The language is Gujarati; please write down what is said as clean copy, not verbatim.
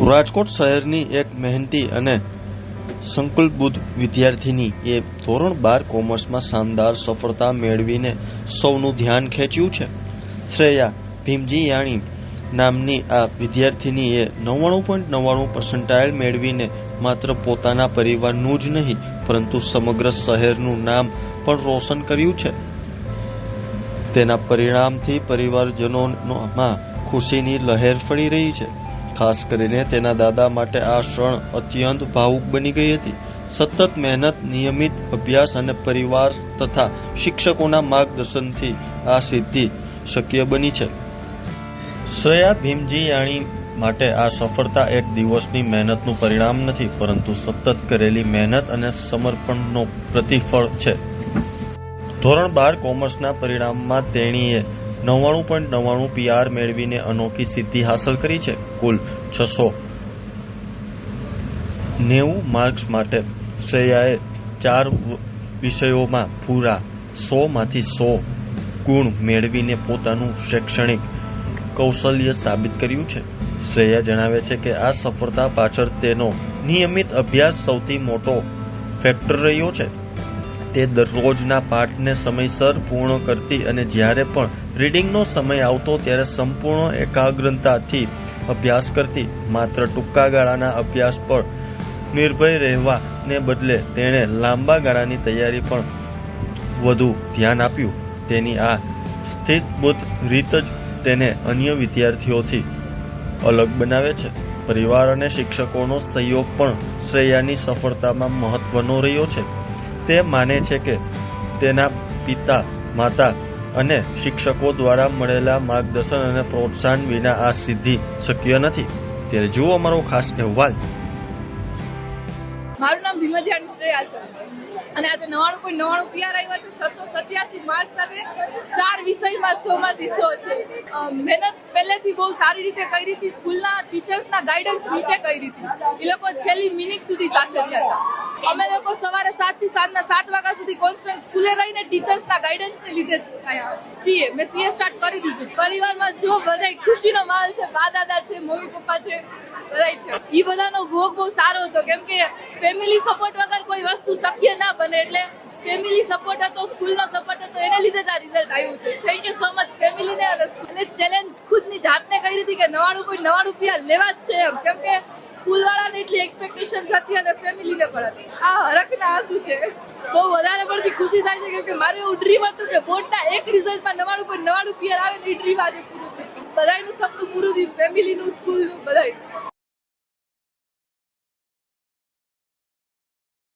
રાજકોટ શહેરની એક મહેનતી અને સંકલ્પબુદ્ધ વિદ્યાર્થીની એ ધોરણ 12 કોમર્સમાં શાનદાર સફળતા મેળવીને સૌનું ધ્યાન ખેંચ્યું છે. શ્રેયા ભીમજીયાણી નામની આ વિદ્યાર્થીનીએ 99.99% મેળવીને માત્ર પોતાના પરિવારનું જ નહીં પરંતુ સમગ્ર શહેરનું નામ પણ રોશન કર્યું છે. તેના પરિણામથી પરિવારજનોમાં ખુશીની લહેર ફરી રહી છે. ખાસ કરીને તેના દાદા માટે આ ક્ષણ અત્યંત ભાવુક બની ગઈ હતી. સતત મહેનત, નિયમિત અભ્યાસ અને પરિવાર તથા શિક્ષકોના માર્ગદર્શનથી આ સિદ્ધિ શક્ય બની છે. શ્રેયા ભીમજીયાણી માટે આ સફળતા એક દિવસની મહેનતનું પરિણામ નથી, પરંતુ સતત કરેલી મહેનત અને સમર્પણનો પ્રતિફળ છે. ધોરણ 12 કોમર્સના પરિણામમાં તેણીએ 99.99 PR મેળવીને અનોખી સિદ્ધિ હાંસલ કરી છે. કુલ 690 માર્ક્સ માટે શ્રેયાએ 4 વિષયોમાં પૂરા 100માંથી 100 ગુણ મેળવીને પોતાનું શૈક્ષણિક કૌશલ્ય સાબિત કર્યું છે. શ્રેયા જણાવે છે કે આ સફળતા પાછળ તેનો નિયમિત અભ્યાસ સૌથી મોટો ફેક્ટર રહ્યો છે. તે દરરોજના પાઠને સમયસર પૂર્ણ કરતી અને જ્યારે પણ રીડિંગનો સમય આવતો ત્યારે સંપૂર્ણ એકાગ્રતાથી અભ્યાસ કરતી. માત્ર ટૂંકા ગાળાના અભ્યાસ પર નિર્ભય રહેવાને બદલે તેણે લાંબા ગાળાની તૈયારી પર વધુ ધ્યાન આપ્યું. તેની આ સ્થિતબુદ્ધ રીત જ તેને અન્ય વિદ્યાર્થીઓથી અલગ બનાવે છે. પરિવાર અને શિક્ષકોનો સહયોગ પણ શ્રેયાની સફળતામાં મહત્વનો રહ્યો છે. તે માને છે કે તેના પિતા, માતા અને શિક્ષકો દ્વારા મળેલા માર્ગદર્શન અને પ્રોત્સાહન વિના આ સિદ્ધિ શક્ય નથી. ત્યારે જુઓ અમારો ખાસ અહેવાલ. મારું નામ ભીમજીયાણી શ્રેયા છે અને આજે 99.99 PR આવ્યા છે. 687 માર્ક સાથે 4 વિષયમાં 100માંથી 100 છે. મહેનત પહેલેથી બહુ સારી રીતે કરી હતી. સ્કૂલના ટીચર્સના ગાઈડન્સ નીચે કરી હતી. એ લોકો છેલ્લી મિનિટ સુધી સાથે રહ્યા હતા. અમે લોકો સવારે 7 થી સાંજના 7 વાગ્યા સુધી કોન્સ્ટન્ટ સ્કૂલે રહીને ટીચર્સના ગાઈડન્સને લીધે મેં સીએ સ્ટાર્ટ કરી દીધું. પરિવારમાં જો બધાય ખુશીનો માહોલ છે. બા દાદા છે, મમ્મી પપ્પા છે, બધાય છે. એ બધાનો ભોગ બહુ સારો હતો, કેમ કે ફેમિલી સપોર્ટ વગર કોઈ વસ્તુ શક્ય ના બને. એટલે ફેમિલી સપોર્ટ હતો, સ્કૂલનો સપોર્ટ હતો, એને લીધે જ આ રિઝલ્ટ આવ્યું છે. થેન્ક યુ સો મચ ફેમિલીને. અને ચેલેન્જ ખુદની જાતને કરી હતી કે 99.99 PR લેવા જ છે એમ, કેમ કે સ્કૂલ વાળાને એટલી એક્સપેક્ટેશન હતી અને ફેમિલીને પણ હતી. આ હરખના આંસુ છે. બહુ વધારે પડતી ખુશી થાય છે, કેમ કે મારું એવું ડ્રીમ હતું કે બોર્ડના એક રિઝલ્ટમાં 99.99 PR આવે ને એ ડ્રીમ આજે પૂરું થયું. બધાયનું સપનું પૂરું થયું, ફેમિલીનું, સ્કૂલનું, બધાય.